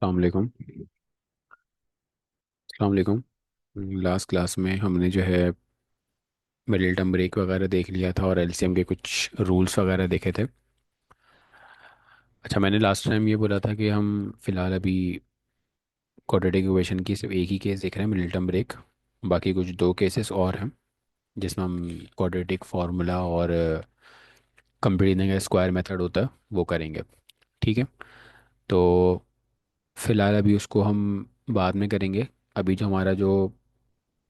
अस्सलाम वालेकुम। अस्सलाम वालेकुम। लास्ट क्लास में हमने जो है मिडिल टर्म ब्रेक वगैरह देख लिया था और एलसीएम के कुछ रूल्स वगैरह देखे थे। अच्छा, मैंने लास्ट टाइम ये बोला था कि हम फ़िलहाल अभी क्वाड्रेटिक इक्वेशन की सिर्फ एक ही केस देख रहे हैं, मिडिल टर्म ब्रेक। बाकी कुछ दो केसेस और हैं जिसमें हम क्वाड्रेटिक फार्मूला और कंप्लीटिंग का स्क्वायर मेथड होता है वो करेंगे। ठीक है। तो फ़िलहाल अभी उसको हम बाद में करेंगे। अभी जो हमारा जो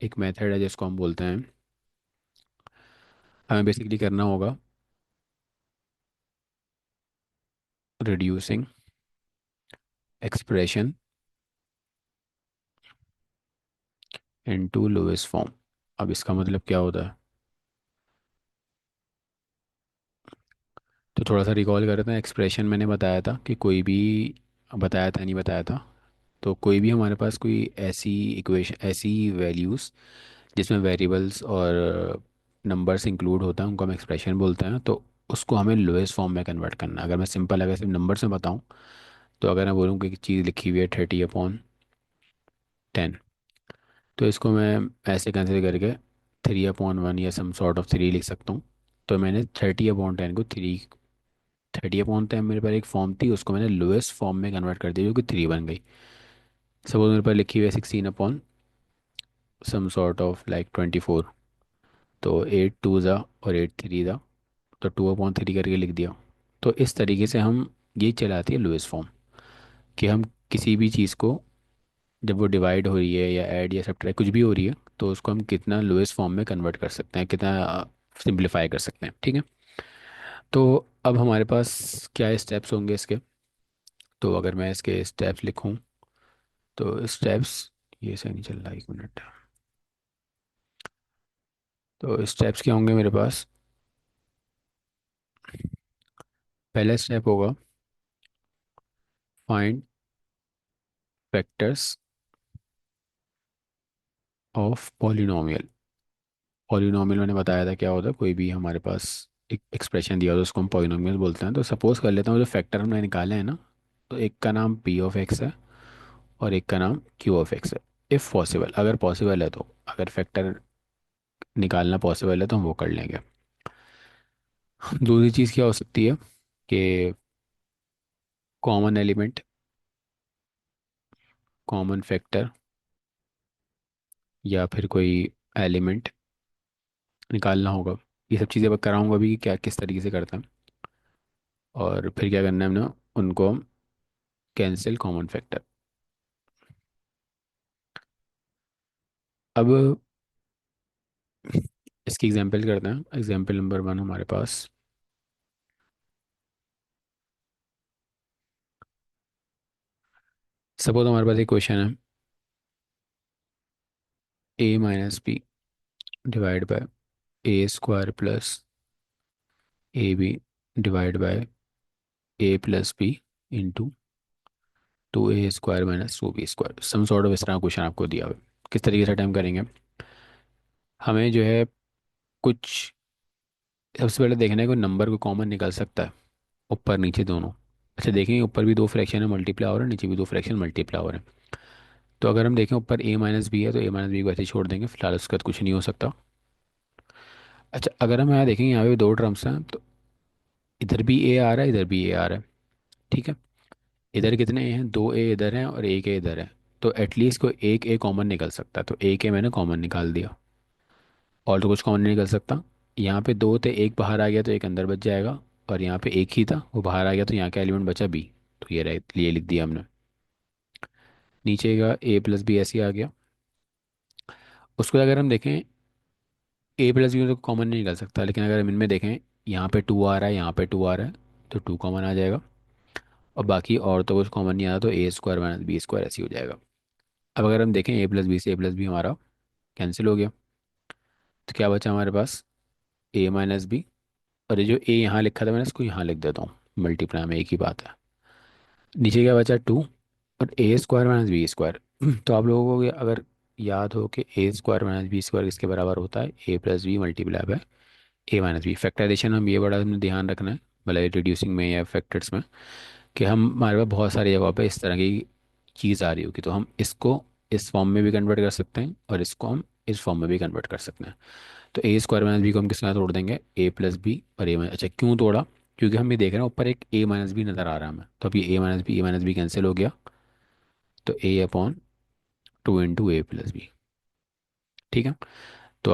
एक मेथड है जिसको हम बोलते हैं, हमें बेसिकली करना होगा reducing expression into lowest form. अब इसका मतलब क्या होता है? तो थोड़ा सा रिकॉल करते हैं। एक्सप्रेशन मैंने बताया था कि कोई भी, बताया था नहीं बताया था, तो कोई भी हमारे पास कोई ऐसी इक्वेशन, ऐसी वैल्यूज़ जिसमें वेरिएबल्स और नंबर्स इंक्लूड होता है उनको हम एक्सप्रेशन बोलते हैं। तो उसको हमें लोएस्ट फॉर्म में कन्वर्ट करना है। अगर मैं सिंपल, अगर सिर्फ नंबर्स में बताऊँ, तो अगर मैं बोलूँ कि चीज़ लिखी हुई है 30/10, तो इसको मैं ऐसे कैंसिल करके 3/1 या सम सॉर्ट ऑफ 3 लिख सकता हूँ। तो मैंने 30/10 को 30/10 मेरे पास एक फॉर्म थी, उसको मैंने लोएस्ट फॉर्म में कन्वर्ट कर दिया जो कि 3 बन गई। सपोज मेरे पास लिखी हुई है 16 upon some sort of like 24। तो 8 2 ज़ा और 8 3 ज़ा, तो 2/3 करके लिख दिया। तो इस तरीके से हम, ये चलाती है लोएस्ट फॉर्म, कि हम किसी भी चीज़ को जब वो डिवाइड हो रही है या ऐड या सब्ट्रैक्ट कुछ भी हो रही है, तो उसको हम कितना लोएस्ट फॉर्म में कन्वर्ट कर सकते हैं, कितना सिंप्लीफाई कर सकते हैं। ठीक है। तो अब हमारे पास क्या स्टेप्स होंगे इसके? तो अगर मैं इसके स्टेप्स लिखूं, तो स्टेप्स, ये सही नहीं चल रहा, एक मिनट। तो स्टेप्स क्या होंगे मेरे पास? पहला स्टेप होगा find factors of polynomial. Polynomial मैंने बताया था क्या होता है, कोई भी हमारे पास एक एक्सप्रेशन दिया होता है उसको हम पॉलिनोमियल बोलते हैं। तो सपोज कर लेता हूँ जो फैक्टर हमने निकाले हैं ना, तो एक का नाम पी ऑफ एक्स है और एक का नाम क्यू ऑफ एक्स है। इफ़ पॉसिबल, अगर पॉसिबल है तो, अगर फैक्टर निकालना पॉसिबल है तो हम वो कर लेंगे। दूसरी चीज़ क्या हो सकती है कि कॉमन एलिमेंट, कॉमन फैक्टर, या फिर कोई एलिमेंट निकालना होगा। ये सब चीज़ें मैं कराऊंगा अभी कि क्या किस तरीके से करते हैं, और फिर क्या करना है हमने, उनको हम कैंसिल कॉमन फैक्टर। अब इसकी एग्जांपल करते हैं। एग्जांपल नंबर 1 हमारे पास, सपोज हमारे पास एक क्वेश्चन है, a - b divide by a² plus ab divide by a+b into 2a² - 2b², some sort of इस तरह क्वेश्चन आपको दिया हुआ है। किस तरीके से अटैम्प्ट करेंगे? हमें जो है कुछ, सबसे पहले देखना है कोई नंबर को कॉमन निकल सकता है, ऊपर नीचे दोनों। अच्छा, देखेंगे ऊपर भी दो फ्रैक्शन है मल्टीप्लाई हो रहा है, नीचे भी दो फ्रैक्शन मल्टीप्लाई हो रहे हैं। तो अगर हम देखें ऊपर a - b है, तो a - b को ऐसे ही छोड़ देंगे, फिलहाल उसका कुछ नहीं हो सकता। अच्छा, अगर हम यहाँ देखेंगे, यहाँ पे दो टर्म्स हैं, तो इधर भी a आ रहा है, इधर भी a आ रहा है। ठीक है। इधर कितने a हैं? दो a इधर हैं और एक a इधर है। तो एटलीस्ट कोई एक a कॉमन निकल सकता है, तो एक a मैंने कॉमन निकाल दिया। और तो कुछ कॉमन नहीं निकल सकता। यहाँ पे दो थे, एक बाहर आ गया तो एक अंदर बच जाएगा, और यहाँ पे एक ही था वो बाहर आ गया, तो यहाँ का एलिमेंट बचा b। तो ये रहे, लिए लिख दिया हमने। नीचे का a+b ऐसे ही आ गया। उसको अगर हम देखें, a+b तो कॉमन नहीं निकल सकता, लेकिन अगर हम इनमें देखें, यहाँ पे 2 आ रहा है, यहाँ पे 2 आ रहा है, तो 2 कॉमन आ जाएगा। और बाकी और तो कुछ कॉमन नहीं आता, तो a² - b² ऐसे ही हो जाएगा। अब अगर हम देखें a+b से a+b हमारा कैंसिल हो गया, तो क्या बचा हमारे पास? a - b। और ये जो a यहाँ लिखा था मैंने, इसको यहाँ लिख देता हूँ, मल्टीप्लाई में एक ही बात है। नीचे क्या बचा? 2। और a² - b²। तो आप लोगों को अगर याद हो कि a² - b² किसके बराबर होता है, a+b multiply by a - b। Factorization हम ये बड़ा हमने ध्यान रखना है, भले रिड्यूसिंग में या फैक्टर्स में, कि हम, हमारे पास बहुत सारी जगहों पे इस तरह की चीज़ आ रही होगी, तो हम इसको इस फॉर्म में भी कन्वर्ट कर सकते हैं और इसको हम इस फॉर्म में भी कन्वर्ट कर सकते हैं। तो ए स्क्वायर माइनस बी को हम किसके साथ तोड़ देंगे, ए प्लस बी और ए माइनस, अच्छा क्यों तोड़ा, क्योंकि हम ये देख रहे हैं ऊपर एक ए माइनस बी नज़र आ रहा है हमें, तो अब ये ए माइनस बी कैंसिल हो गया, तो ए अपॉन टू इंटू ए प्लस बी। ठीक है। तो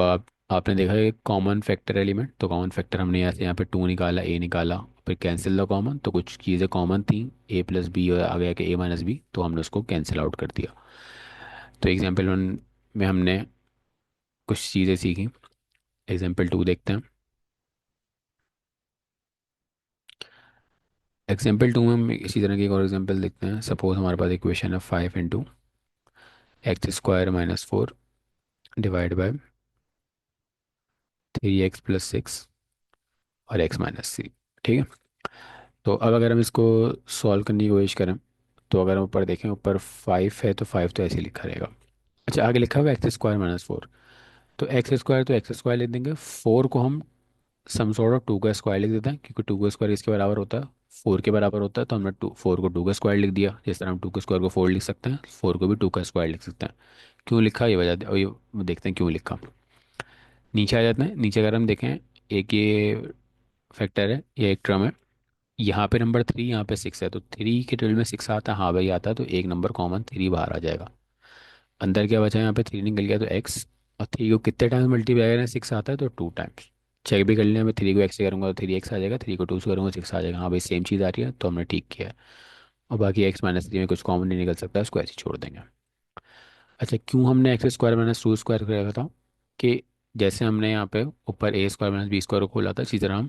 आपने देखा है कॉमन फैक्टर एलिमेंट, तो कॉमन फैक्टर हमने यहाँ से यहाँ पे टू निकाला, ए निकाला, फिर कैंसिल द कॉमन, तो कुछ चीज़ें कॉमन थी, ए प्लस बी और आ गया कि ए माइनस बी, तो हमने उसको कैंसिल आउट कर दिया। तो एग्जाम्पल वन में हमने कुछ चीज़ें सीखी। एग्जाम्पल टू देखते हैं। एग्जाम्पल टू में हम इसी तरह की एक और एग्जाम्पल देखते हैं। सपोज हमारे पास इक्वेशन है 5 into x² - 4 divide by 3x + 6 और x - 3। ठीक है। तो अब अगर हम इसको सॉल्व करने की कोशिश करें, तो अगर हम ऊपर देखें, ऊपर 5 है तो 5 तो ऐसे ही लिखा रहेगा। अच्छा, आगे लिखा हुआ x² - 4, तो एक्स स्क्वायर लिख देंगे, 4 को हम सम सॉर्ट ऑफ 2 का स्क्वायर लिख देते हैं, क्योंकि 2 का स्क्वायर इसके बराबर होता है, 4 के बराबर होता है, तो हमने 4 को 2 का स्क्वायर लिख दिया, जिस तरह हम 2 के स्क्वायर को 4 लिख सकते हैं, 4 को भी 2 का स्क्वायर लिख सकते हैं। क्यों लिखा ये वजह और ये देखते हैं क्यों लिखा। नीचे आ जाते हैं। नीचे अगर हम देखें, एक ये फैक्टर है, ये एक टर्म है, यहाँ पे नंबर 3, यहाँ पे 6 है, तो 3 के टेबल में 6 आता है, हाँ भाई आता है, तो एक नंबर कॉमन 3 बाहर आ जाएगा। अंदर क्या बचा है, यहाँ पे 3 निकल गया, तो एक्स, और 3 को कितने टाइम्स मल्टीप्लाई करें, 6 आता है तो 2 टाइम्स। चेक भी कर लिया, मैं 3 को एक्स से करूँगा तो 3x आ जाएगा, 3 को 2 से करूँगा 6 आ जाएगा, हाँ भाई सेम चीज़ आ रही है, तो हमने ठीक किया है। और बाकी x - 3 में कुछ कॉमन नहीं निकल सकता, उसको ऐसे ही छोड़ देंगे। अच्छा, क्यों हमने x² - 2 स्क्वायर कर रखा था, कि जैसे हमने यहाँ पे ऊपर a² - b² को खोला था, इसी तरह हम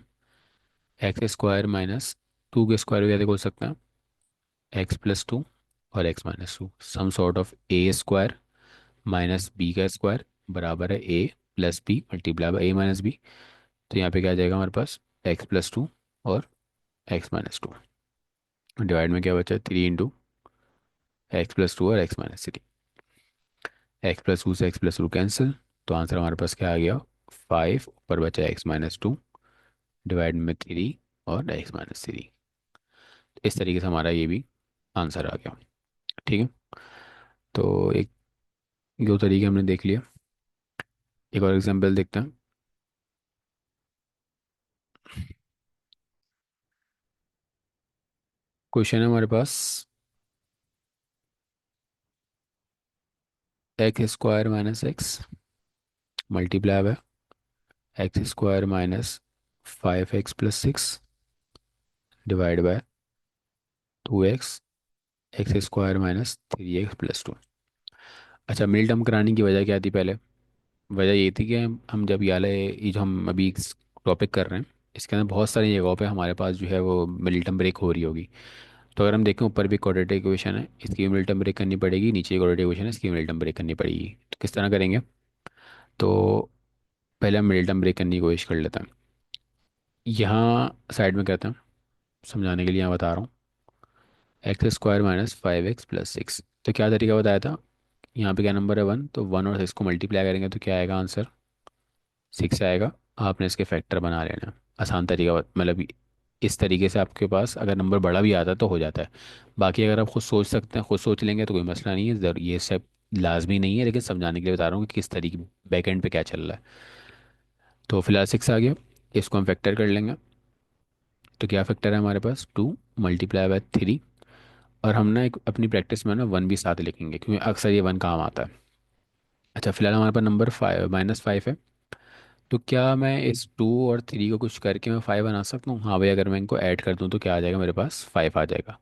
x² - 2 के स्क्वायर भी ऐसे खोल सकते हैं, x + 2 और x - 2, some sort of a² - b का स्क्वायर बराबर है a + b multiply by a - b। तो यहाँ पे क्या आ जाएगा हमारे पास, x + 2 और x - 2, डिवाइड में क्या बचा, 3 इंटू x + 2 और x - 3। x + 2 से x + 2 कैंसिल, तो आंसर हमारे पास क्या आ गया, 5, ऊपर बचा x - 2 डिवाइड में 3 और x - 3। इस तरीके से हमारा ये भी आंसर आ गया। ठीक है। तो एक, दो तरीके हमने देख लिया। एक और एग्जांपल देखते हैं। क्वेश्चन है हमारे पास, x² - x multiply by x² - 5x + 6 divide by 2x x² - 3x + 2। अच्छा, मिल टर्म कराने की वजह क्या थी पहले, वजह ये थी कि हम जब ये जो हम अभी टॉपिक कर रहे हैं, इसके अंदर बहुत सारी जगहों पे हमारे पास जो है वो मिल टर्म ब्रेक हो रही होगी। तो अगर हम देखें, ऊपर भी क्वाड्रेटिक इक्वेशन है, इसकी मिल टर्म ब्रेक करनी पड़ेगी, नीचे क्वाड्रेटिक इक्वेशन है, इसकी मिल टर्म ब्रेक करनी पड़ेगी। तो किस तरह करेंगे, तो पहले हम मिल टर्म ब्रेक करने की कोशिश कर लेते हैं। यहाँ साइड में करते हैं, समझाने के लिए यहाँ बता रहा हूँ, x² - 5x + 6। तो क्या तरीका बताया था, यहाँ पे क्या नंबर है 1, तो 1 और 6 को मल्टीप्लाई करेंगे तो क्या आएगा आंसर, 6 आएगा। आपने इसके फैक्टर बना लेना, आसान तरीका मतलब इस तरीके से आपके पास अगर नंबर बड़ा भी आता है तो हो जाता है। बाकी अगर आप खुद सोच सकते हैं, खुद सोच लेंगे तो कोई मसला नहीं है, ये सब लाजमी नहीं है, लेकिन समझाने के लिए बता रहा हूँ कि किस तरीके बैक एंड पे क्या चल रहा है। तो फिलहाल 6 आ गया, इसको हम फैक्टर कर लेंगे। तो क्या फैक्टर है हमारे पास, 2 × 3, और हम ना एक अपनी प्रैक्टिस में ना 1 भी साथ लिखेंगे, क्योंकि अक्सर ये 1 काम आता है। अच्छा, फिलहाल हमारे पास नंबर 5 - 5 है, तो क्या मैं इस 2 और 3 को कुछ करके मैं 5 बना सकता हूँ, हाँ भाई, अगर मैं इनको ऐड कर दूँ तो क्या आ जाएगा मेरे पास, 5 आ जाएगा।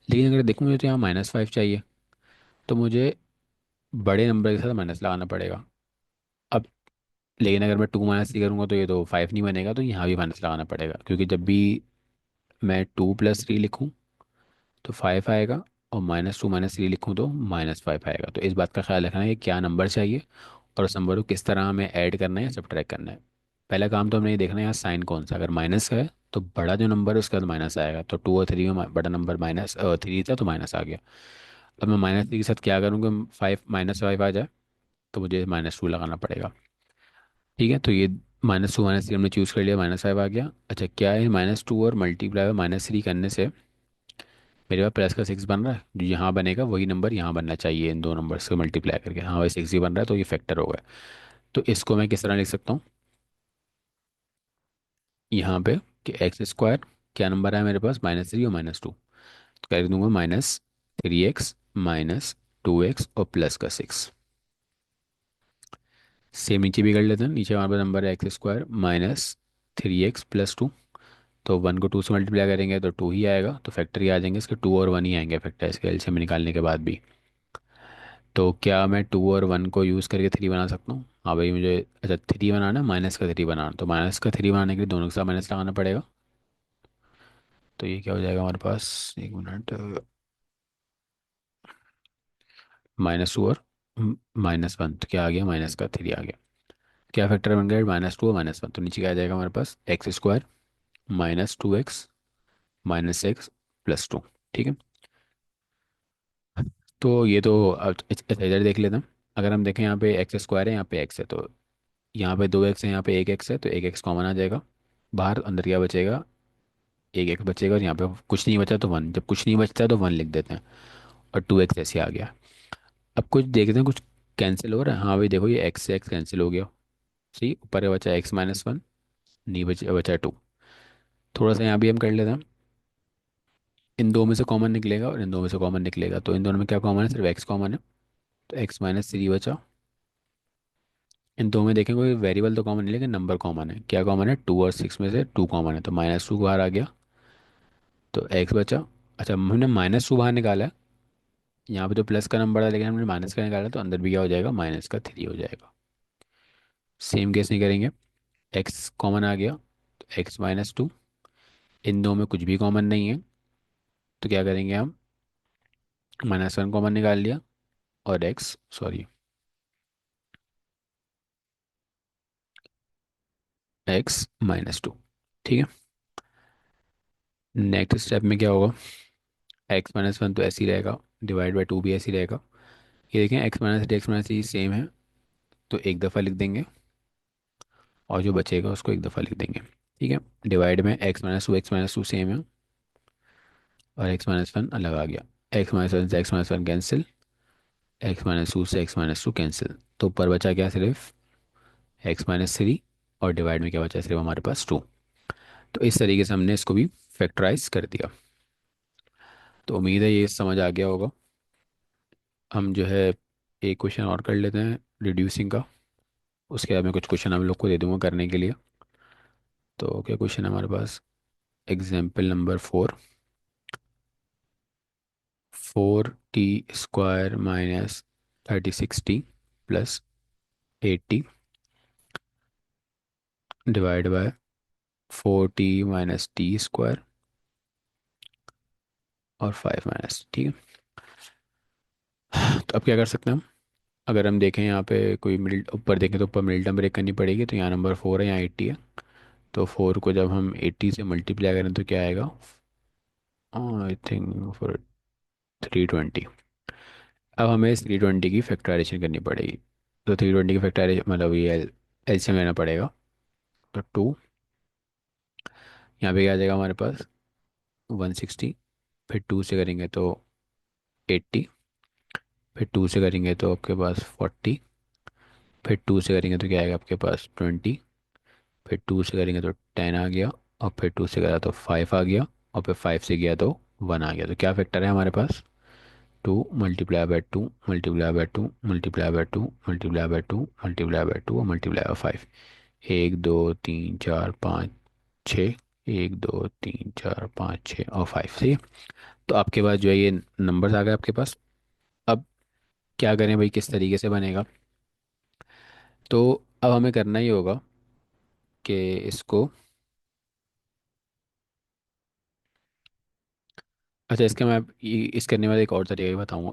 लेकिन अगर देखूँ मुझे तो यहाँ -5 चाहिए, तो मुझे बड़े नंबर के साथ माइनस लगाना पड़ेगा। अब लेकिन अगर मैं 2 - 3 करूँगा तो ये तो 5 नहीं बनेगा, तो यहाँ भी माइनस लगाना पड़ेगा, क्योंकि जब भी मैं 2 + 3 लिखूँ तो 5 आएगा, और -2 - 3 लिखूँ तो -5 आएगा। तो इस बात का ख्याल रखना है कि क्या नंबर चाहिए और उस नंबर को किस तरह हमें ऐड करना है या सब्ट्रैक्ट करना है। पहला काम तो हमने ये देखना है यहाँ साइन कौन सा, अगर माइनस का है तो बड़ा जो नंबर है उसके बाद माइनस आएगा, तो 2 और 3 में बड़ा नंबर -3 था तो माइनस आ गया। अब मैं -3 के साथ क्या करूँगा, 5 - 5 आ जाए तो मुझे -2 लगाना पड़ेगा। ठीक है, तो ये -2 - 3 हमने चूज़ कर लिया, -5 आ गया। अच्छा, क्या है, -2 और मल्टीप्लाई में -3 करने से मेरे पास प्लस का 6 बन रहा है, जो यहाँ बनेगा वही नंबर यहाँ बनना चाहिए इन दो नंबर्स को मल्टीप्लाई करके। हाँ भाई 6 ही बन रहा है, तो ये फैक्टर होगा। तो इसको मैं किस तरह लिख सकता हूँ यहाँ पे, कि एक्स स्क्वायर, क्या नंबर है मेरे पास, -3 और -2, तो कर दूंगा -3x -2x और प्लस का 6। सेम नीचे भी कर लेते हैं, नीचे हमारे पास नंबर है x² -3x + 2। तो 1 को 2 से मल्टीप्लाई करेंगे तो 2 ही आएगा, तो फैक्टर ही आ जाएंगे इसके, 2 और 1 ही आएंगे फैक्टर इसके एलसीएम निकालने के बाद भी। तो क्या मैं 2 और 1 को यूज़ करके 3 बना सकता हूँ? हाँ भाई मुझे, अच्छा 3 बनाना, -3 बनाना, तो -3 बनाने के लिए दोनों के साथ माइनस लगाना पड़ेगा। तो ये क्या हो जाएगा हमारे पास, एक मिनट, -2 और -1, तो क्या आ गया, -3 आ गया। क्या फैक्टर बन गया, -2 और -1, तो नीचे क्या आ जाएगा हमारे पास, x² -2x -x + 2। ठीक है। तो ये तो अब इधर देख लेते हैं। अगर हम देखें यहाँ पे x² है, यहाँ पे x है, तो यहाँ पे 2x है, यहाँ पे 1x है, तो 1x कॉमन आ जाएगा बाहर, अंदर क्या बचेगा, 1x बचेगा, और यहाँ पे कुछ नहीं बचा तो 1, जब कुछ नहीं बचता है तो 1 लिख देते हैं, और 2x ऐसे आ गया। अब कुछ देखते हैं, कुछ कैंसिल हो रहा है, हाँ भाई देखो ये x से x कैंसिल हो गया। सही, ऊपर का बचा x-1, नहीं बचा, बचा 2। थोड़ा सा यहाँ भी हम कर लेते हैं, इन दो में से कॉमन निकलेगा और इन दो में से कॉमन निकलेगा, तो इन दोनों में क्या कॉमन है, सिर्फ x कॉमन है, तो x-3 बचा। इन दो में देखें कोई वेरिएबल तो कॉमन नहीं, लेकिन नंबर कॉमन है, क्या कॉमन है, 2 और 6 में से 2 कॉमन है, तो -2 बाहर आ गया, तो x बचा। अच्छा हमने -2 बाहर निकाला है, यहाँ पे तो प्लस का नंबर है लेकिन हमने माइनस का निकाला, तो अंदर भी क्या हो जाएगा, -3 हो जाएगा। सेम केस नहीं करेंगे, x कॉमन आ गया, तो x-2, इन दो में कुछ भी कॉमन नहीं है, तो क्या करेंगे हम, -1 कॉमन निकाल लिया, और x, सॉरी, x-2। ठीक है। नेक्स्ट स्टेप में क्या होगा, x-1 तो ऐसे ही रहेगा, /2 भी ऐसे ही रहेगा। ये देखें x-3 सेम है, तो एक दफ़ा लिख देंगे, और जो बचेगा उसको एक दफ़ा लिख देंगे। ठीक है। डिवाइड में x-2 सेम है, और x-1 अलग आ गया, x-1 से x-1 कैंसिल, x-2 से x-2 कैंसिल, तो ऊपर बचा क्या, सिर्फ x-3, और डिवाइड में क्या बचा, सिर्फ हमारे पास 2। तो इस तरीके से हमने इसको भी फैक्टराइज कर दिया। तो उम्मीद है ये समझ आ गया होगा। हम जो है एक क्वेश्चन और कर लेते हैं रिड्यूसिंग का, उसके बाद मैं कुछ क्वेश्चन हम लोग को दे दूंगा करने के लिए। तो क्या क्वेश्चन है हमारे पास, example number 4, 4t² -36t +80 divide by 4t - t² और 5 - ठीक है। तो अब क्या कर सकते हैं हम, अगर हम देखें यहाँ पे कोई मिडिल, ऊपर देखें तो ऊपर मिडिल टर्म ब्रेक करनी पड़ेगी, तो यहाँ नंबर 4 है, यहाँ 80 है, तो 4 को जब हम 80 से मल्टीप्लाई करें तो क्या आएगा, आई थिंक फॉर 320। अब हमें इस 320 की फैक्टराइजेशन करनी पड़ेगी, तो 320 की फैक्टराइजेशन मतलब ये एलसीएम लेना पड़ेगा, तो 2, यहाँ पे क्या आ जाएगा हमारे पास, 160, फिर 2 से करेंगे तो 80, फिर 2 से करेंगे तो आपके पास 40, फिर 2 से करेंगे तो क्या आएगा आपके पास 20, फिर 2 से करेंगे तो 10 आ गया, और फिर 2 से करा तो 5 आ गया, और फिर 5 से गया तो 1 आ गया। तो क्या फैक्टर है हमारे पास, 2 × 2 × 2 × 2 × 2 × 2 और ×5, 1 2 3 4 5 6, 1 2 3 4 5 6 और 5 सही है। तो आपके पास जो है ये नंबर्स आ गए आपके पास। अब क्या करें भाई, किस तरीके से बनेगा, तो अब हमें करना ही होगा कि इसको, अच्छा इसका मैं इस करने वाला एक और तरीका भी बताऊंगा।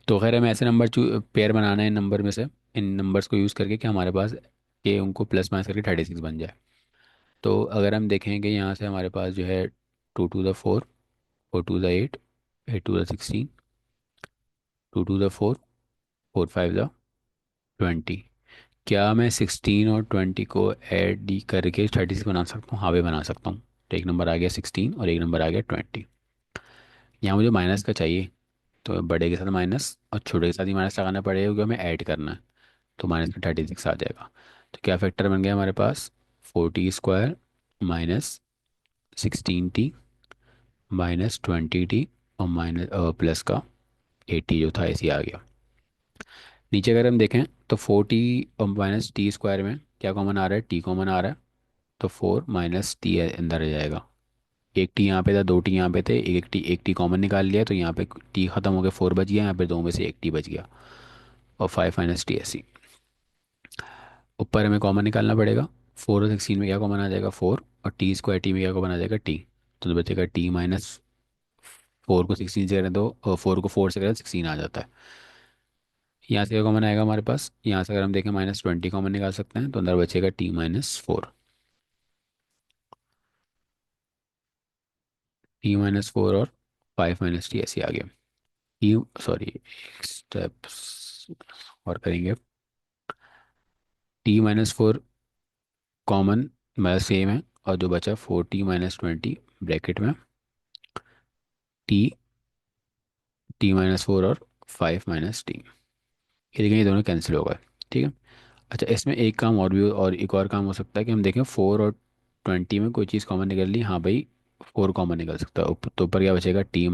तो खैर हमें ऐसे नंबर पेयर बनाना है इन नंबर में से, इन नंबर्स को यूज़ करके कि हमारे पास के उनको प्लस माइनस करके 36 बन जाए। तो अगर हम देखेंगे यहाँ से हमारे पास जो है 2 to the 4, 4 to the 8, 8 to the 16, 2 to the 4, 4 5 the 20। क्या मैं 16 और 20 को ऐड डी करके 36 बना सकता हूँ? हाँ भी बना सकता हूँ। तो एक नंबर आ गया 16 और एक नंबर आ गया 20। यहाँ मुझे माइनस का चाहिए, तो बड़े के साथ माइनस और छोटे के साथ ही माइनस लगाना पड़ेगा क्योंकि हमें ऐड करना है। तो माइनस में 36 आ जाएगा। तो क्या फैक्टर बन गया हमारे पास, 40 square minus 16t minus 20t और माइनस प्लस का 80 जो था ऐसे ही आ गया। नीचे अगर हम देखें तो 4t और माइनस टी स्क्वायर में क्या कॉमन आ रहा है, टी कॉमन आ रहा है। तो 4 माइनस टी अंदर आ जाएगा। एक टी यहाँ पे था, दो टी यहाँ पे थे, एक टी कॉमन निकाल लिया तो यहाँ पे टी खत्म हो गया, 4 बच गया, यहाँ पे दो में से एक टी बच गया। और 5 - टी ऐसी ऊपर हमें कॉमन निकालना पड़ेगा। 4 और 16 में क्या कॉमन आ जाएगा, 4, और टी स्क्वायर टी में क्या कॉमन आ जाएगा, टी। तो बचेगा टी माइनस 4 को 16 से करें तो 4 को 4 से करें तो 16 आ जाता है। यहाँ से क्या कॉमन आएगा हमारे पास, यहाँ से अगर हम देखें -20 कॉमन निकाल सकते हैं तो अंदर बचेगा t - 4। t - 4 और 5 - टी ऐसे आ गया। टी सॉरी, एक स्टेप्स और करेंगे। t - 4 कॉमन मतलब सेम है, और जो बचा 4t - 20 ब्रैकेट में टी, t - 4 और 5 - टी। ये देखें, ये दोनों कैंसिल हो गए। ठीक है। अच्छा, इसमें एक काम और भी, और एक और काम हो सकता है कि हम देखें 4 और 20 में कोई चीज़ कॉमन निकल ली, हाँ भाई 4 कॉमन निकल सकता है। तो ऊपर क्या बचेगा, t -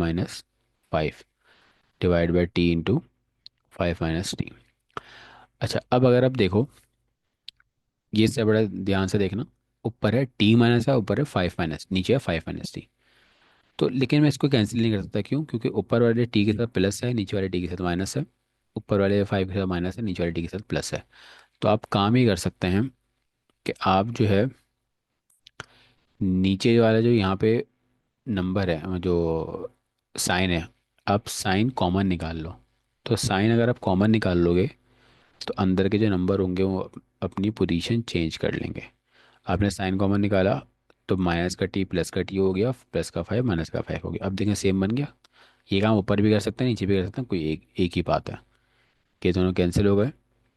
5 divide by T into 5 - T. अच्छा, अब अगर आप देखो, ये इससे बड़ा ध्यान से देखना, ऊपर है टी माइनस है, ऊपर है 5 - नीचे है 5 - टी। तो लेकिन मैं इसको कैंसिल नहीं कर सकता, क्यों, क्योंकि ऊपर वाले टी के साथ प्लस है, नीचे वाले टी के साथ माइनस है। ऊपर वाले 5 के साथ माइनस है, नीचे वाले टी के साथ प्लस है। तो आप काम ही कर सकते हैं कि आप जो है नीचे वाला जो यहाँ पे नंबर है, जो साइन है, आप साइन कॉमन निकाल लो। तो साइन अगर आप कॉमन निकाल लोगे तो अंदर के जो नंबर होंगे वो अपनी पोजीशन चेंज कर लेंगे। आपने साइन कॉमन निकाला तो माइनस का टी प्लस का टी हो गया, प्लस का 5 माइनस का 5 हो गया। अब देखें सेम बन गया। ये काम ऊपर भी कर सकते हैं, नीचे भी कर सकते हैं, कोई एक एक ही बात है कि दोनों कैंसिल हो गए।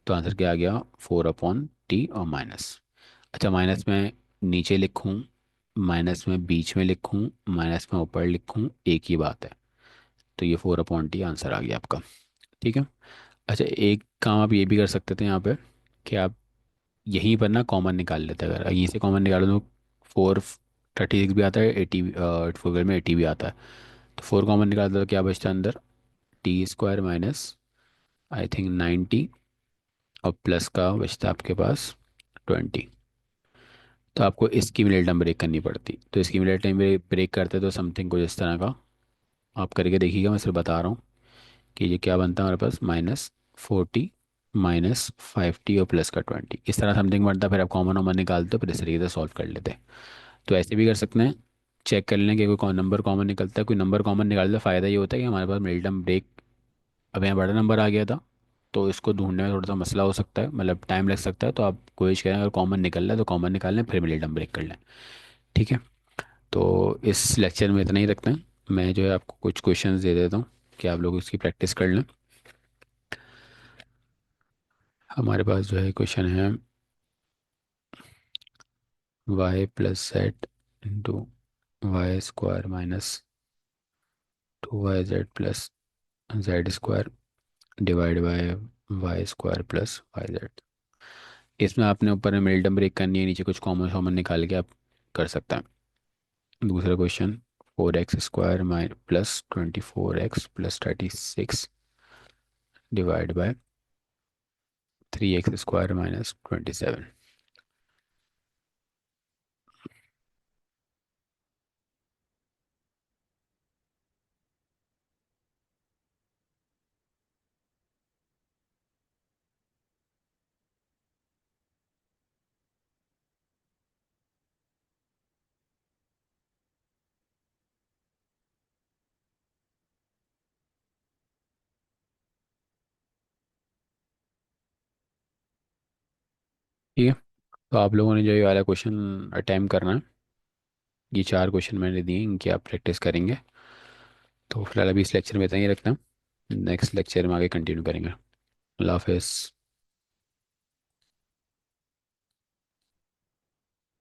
तो आंसर क्या आ गया, 4/टी और माइनस। अच्छा, माइनस में नीचे लिखूं, माइनस में बीच में लिखूं, माइनस में ऊपर लिखूं, एक ही बात है। तो ये 4/टी आंसर आ गया आपका। ठीक है। अच्छा, एक काम आप ये भी कर सकते थे यहाँ पे कि आप यहीं पर ना कॉमन निकाल लेते, अगर यहीं से कॉमन निकालो तो 4 36 भी आता है, 80 फोर में 80 भी आता है। तो 4 कॉमन निकाल दो तो क्या बचता है अंदर, t² माइनस आई थिंक 90, और प्लस का बचता है आपके पास 20। तो आपको इसकी मिनटम ब्रेक करनी पड़ती, तो इसकी मिनटम ब्रेक करते तो समथिंग कुछ इस तरह का आप करके देखिएगा। मैं सिर्फ बता रहा हूँ कि ये क्या बनता है हमारे पास, -40 -5t और प्लस का 20, इस तरह समथिंग बनता है। फिर आप कॉमन कॉमन निकालते हो, फिर इस तरीके से सॉल्व कर लेते हैं। तो ऐसे भी कर सकते हैं, चेक कर लें कि कोई नंबर कॉमन निकलता है। कोई नंबर कॉमन निकालने का फ़ायदा ये होता है कि हमारे पास मिल्टन ब्रेक, अब यहाँ बड़ा नंबर आ गया था तो इसको ढूंढने में थोड़ा सा मसला हो सकता है, मतलब टाइम लग सकता है। तो आप कोशिश करें अगर कॉमन निकल रहा है तो कॉमन निकाल लें, फिर मिल्टन ब्रेक कर लें। ठीक है। तो इस लेक्चर में इतना ही रखते हैं। मैं जो है आपको कुछ क्वेश्चंस दे देता हूँ कि आप लोग इसकी प्रैक्टिस कर लें। हमारे पास जो है क्वेश्चन है, y + z × y² - 2yz + z² divide by y² + yz। इसमें आपने ऊपर में मिल्टन ब्रेक करनी है, नीचे कुछ कॉमन कॉमन निकाल के आप कर सकते हैं। दूसरा question, 4x² +24x + 36 divide by 3x² -27। ठीक है। तो आप लोगों ने जो ये वाला क्वेश्चन अटैम्प्ट करना है, ये 4 क्वेश्चन मैंने दिए, इनकी आप प्रैक्टिस करेंगे। तो फिलहाल अभी इस लेक्चर में इतना ही रखते हैं, नेक्स्ट लेक्चर में आगे कंटिन्यू करेंगे। अल्लाह हाफिज़।